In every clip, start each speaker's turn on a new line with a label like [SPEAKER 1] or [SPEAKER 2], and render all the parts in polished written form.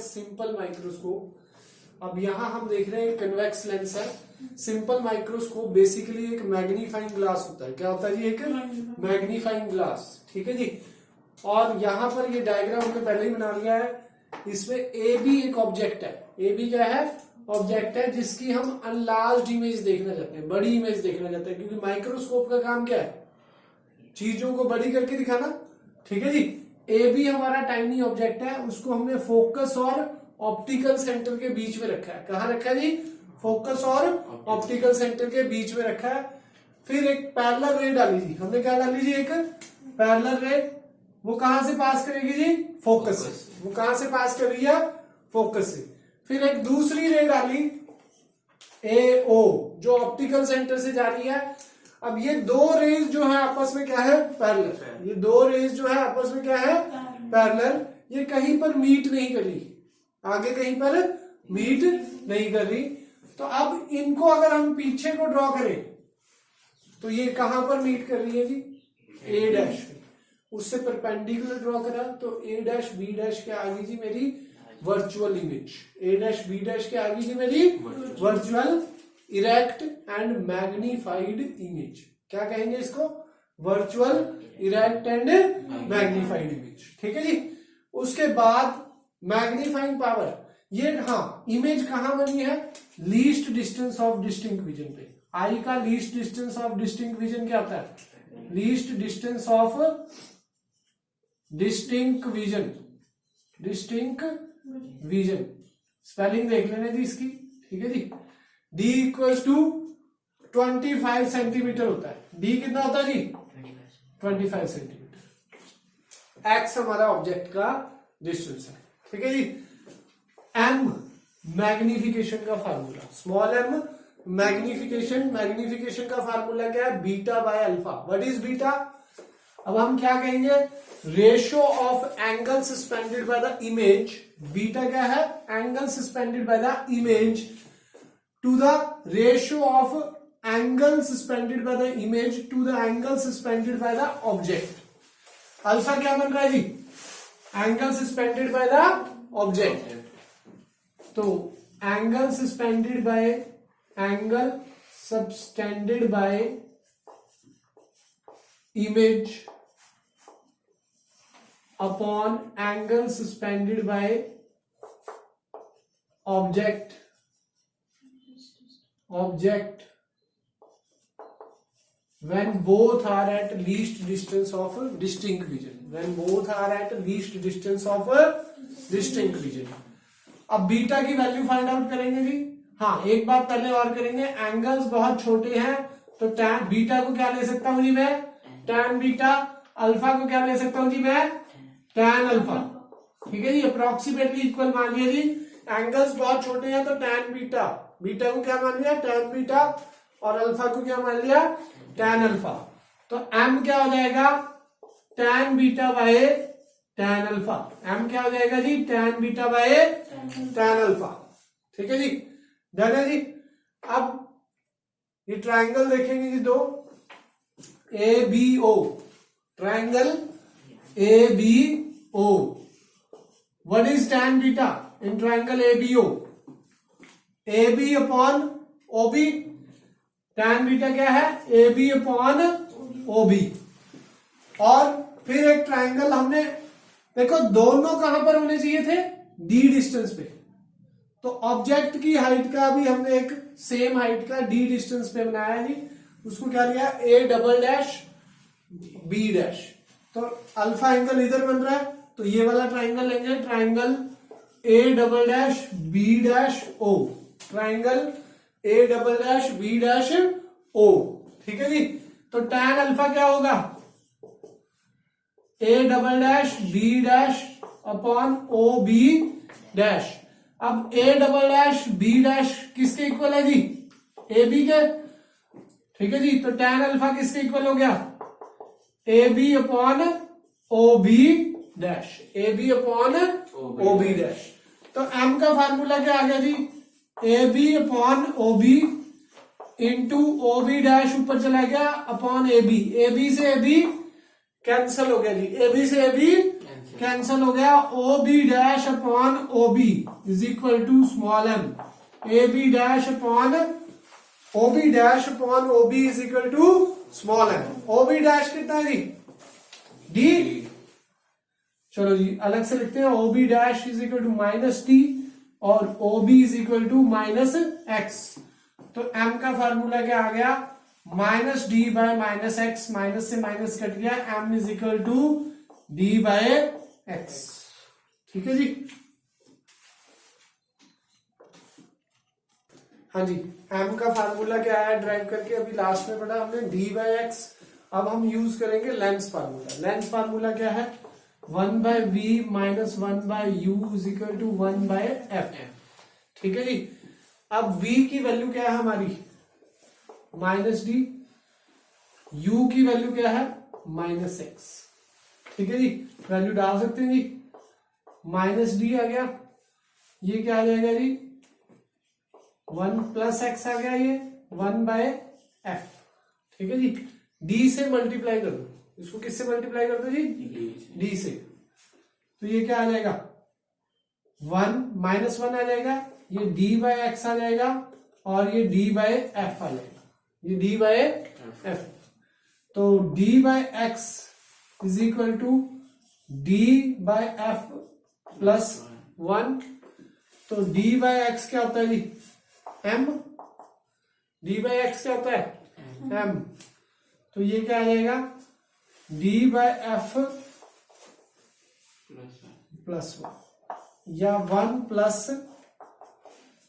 [SPEAKER 1] Simple microscope. अब यहाँ हम देख रहे हैं कन्वेक्स लेंस है। सिंपल माइक्रोस्कोप बेसिकली एक मैग्नीफाइंग ग्लास होता है। क्या होता है जी? एक मैग्नीफाइंग ग्लास। ठीक है जी। और यहाँ पर ये डायग्राम हमने पहले ही बना लिया है। इसमें ए बी एक ऑब्जेक्ट है। ए बी क्या है? ऑब्जेक्ट है जिसकी हम अनलार्ज्ड इमेज देखना चाहते हैं, बड़ी इमेज देखना चाहते हैं, क्योंकि माइक्रोस्कोप का काम क्या है? चीजों को बड़ी करके दिखाना। ठीक है जी। ए बी हमारा टाइनी ऑब्जेक्ट है, उसको हमने फोकस और ऑप्टिकल सेंटर के बीच में रखा है। कहाँ रखा है जी? फोकस और ऑप्टिकल सेंटर के बीच में रखा है। फिर एक पैरेलल रे डाली जी हमने। क्या डाली जी? एक पैरेलल रे। वो कहां से पास करेगी जी? फोकस से। वो कहां से पास कर रही है? फोकस से। फिर एक दूसरी रे डाली ए ओ, जो ऑप्टिकल सेंटर से जा रही है। अब ये दो रेज जो है आपस में क्या है? पैरेलल। ये दो रेज जो है आपस में क्या है? पैरेलल। ये कहीं पर मीट नहीं कर रही, आगे कहीं पर मीट नहीं कर रही। तो अब इनको अगर हम पीछे को ड्रॉ करें तो ये कहां पर मीट कर रही है जी? ए डैश। उससे परपेंडिकुलर ड्रॉ करा तो ए डैश बी डैश क्या आ गई जी? मेरी वर्चुअल इमेज। ए डैश बी डैश क्या आ गई जी? मेरी virtual erect and magnified image. क्या कहेंगे इसको? Virtual erect and magnified image. ठीक है जी। उसके बाद मैग्नीफाइंग पावर। ये हाँ, इमेज कहां बनी है? Least distance of distinct vision पे। आई का least distance of distinct vision क्या होता है? Least distance of distinct vision. Distinct vision spelling देख लेने जी इसकी। ठीक है जी। D इक्वल्स टू 25 सेंटीमीटर होता है। D कितना होता है जी? 25 सेंटीमीटर। X हमारा ऑब्जेक्ट का डिस्टेंस है। ठीक है जी। M मैग्निफिकेशन का formula. Small m magnification. Magnification का फार्मूला क्या है? Beta by alpha. What is beta? अब हम क्या कहेंगे? Ratio of angle suspended by the image. Beta क्या है? Angle suspended by the image to the ratio of angle suspended by the image to the angle suspended by the object. Alpha क्या बन रहा है जी? Angle suspended by the object. तो angle suspended by image upon angle suspended by object when both are at least distance of distinct vision. When both are at least distance of distinct vision. अब beta की value find out करेंगे जी। हाँ, एक बात पहले और करेंगे। Angles बहुत छोटे हैं तो टैन बीटा को क्या ले सकता हूं जी मैं? Tan beta. अल्फा को क्या ले सकता हूं जी मैं? Tan alpha. ठीक है जी। अप्रोक्सीमेटली इक्वल मान लिया जी। एंगल्स बहुत छोटे हैं तो टैन बीटा। बीटा को क्या मान लिया? Tan beta. और अल्फा को क्या मान लिया? Tan alpha. तो m क्या हो जाएगा? Tan beta by tan alpha. m क्या हो जाएगा जी? Tan beta by tan alpha. ठीक है जी। डन है जी। अब ये ट्रायंगल देखेंगे जी दो, A B O. Triangle A B O. What is tan beta in triangle A B O? A B upon O B. Tan beta क्या है? A B upon O B. और फिर एक ट्रायंगल हमने देखो दोनों कहां पर होने चाहिए थे? डी डिस्टेंस पे। तो ऑब्जेक्ट की हाइट का भी हमने एक सेम हाइट का डी डिस्टेंस पे बनाया जी। उसको क्या लिया? A double dash B dash. तो अल्फा एंगल इधर बन रहा है तो ये वाला ट्रायंगल लेंगे। Triangle A double dash B dash O. Triangle A double dash B dash O. ठीक है जी। तो टैन अल्फा क्या होगा? A double dash B dash upon O B dash. अब A double dash B dash किसके equal है जी? A B के। ठीक है जी। तो टैन अल्फा किसके इक्वल हो गया? A B upon O B dash. A B upon O B dash. तो एम का फार्मूला क्या आ गया जी? A B upon O B into O B dash ऊपर चला गया upon A B. A B से ए बी कैंसिल हो गया जी। ए बी से ए बी कैंसल हो गया। O B dash upon O B is equal to small M. A B dash upon O B dash upon O B is equal to small M. O B dash कितना है जी? D. चलो जी अलग से लिखते हैं। O B dash is equal to minus T और O B is equal to minus X. तो M का फार्मूला क्या आ गया? Minus D by minus X. Minus से माइनस कट गया। M is equal to D by X. ठीक है जी। हाँ जी, एम का फार्मूला क्या है ड्राइव करके अभी लास्ट में पढ़ा हमने, डी बाय एक्स। अब हम यूज करेंगे लेंस फार्मूला। लेंस फार्मूला क्या है? 1 by V minus 1 by U is equal to 1 by F. ठीक है जी। अब v की वैल्यू क्या है हमारी? Minus D. u की वैल्यू क्या है? Minus x. ठीक है जी, वैल्यू डाल सकते हैं जी। माइनस डी आ गया, ये क्या आ जाएगा जी? 1 प्लस एक्स आ गया, ये 1 बाय एफ। ठीक है जी। डी से मल्टीप्लाई कर दो, इसको किससे मल्टीप्लाई कर दो जी? डी से। तो ये क्या आ जाएगा? 1 माइनस 1 आ जाएगा, ये डी बाय एक्स आ जाएगा और ये डी बाय एफ आ जाएगा। ये डी बाय एफ। तो D by X is equal to D by F plus 1। तो डी बाय एक्स क्या होता है जी? एम। डी बाय एक्स क्या होता है? एम। तो ये क्या आ जाएगा? डी बाय एफ प्लस 1 या 1 plus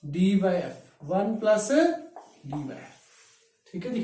[SPEAKER 1] D by F. 1 plus D by F. ठीक है जी।